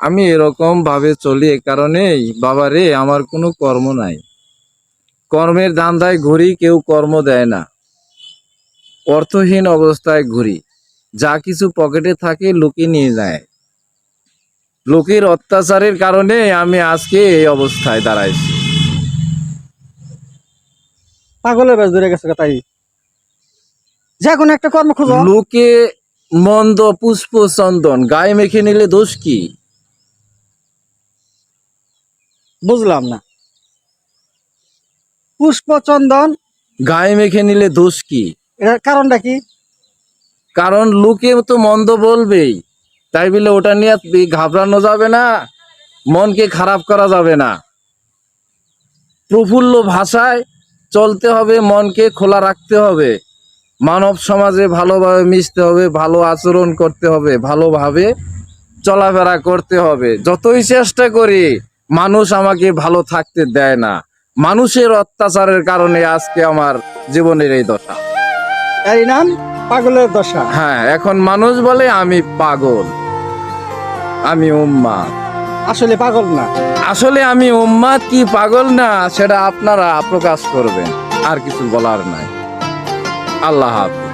আমি এরকম ভাবে চলি এ কারণেই, বাবারে আমার কোনো কর্ম নাই, কর্মের ধান্দায় ঘুরি, কেউ কর্ম দেয় না, অর্থহীন অবস্থায় ঘুরি, যা কিছু পকেটে থাকে লোকে নিয়ে যায়। লোকের অত্যাচারের কারণে আমি আজকে এই অবস্থায় দাঁড়াইছি। পাগলের বেশ ধরে গেছে তাই, যে কোনো একটা কর্ম খোঁজো। লোকে মন্দ পুষ্প চন্দন গায়ে মেখে নিলে দোষ কি? বুঝলাম না, পুষ্প চন্দন গায়ে মেখে নিলে দোষ কি? এর কারণটা কি? কারণ লোকে তো মন্দ বলবেই, তাই বলে ওটা নিয়ে ঘাবড়ানো যাবে না, মনকে খারাপ করা যাবে না। প্রফুল্ল ভাষায় চলতে হবে, মনকে খোলা রাখতে হবে, মানব সমাজে ভালোভাবে মিশতে হবে, ভালো আচরণ করতে হবে, ভালোভাবে চলাফেরা করতে হবে। যতই চেষ্টা করি মানুষ আমাকে ভালো থাকতে দেয় না, মানুষের অত্যাচারের কারণে আজকে আমার জীবনের এই দশা। এর নাম পাগলের দশা। হ্যাঁ, এখন মানুষ বলে আমি পাগল, আমি উম্মাদ। আসলে পাগল না। আসলে আমি উম্মাদ কি পাগল না সেটা আপনারা প্রকাশ করবেন, আর কিছু বলার নাই। আল্লাহ হাফেজ।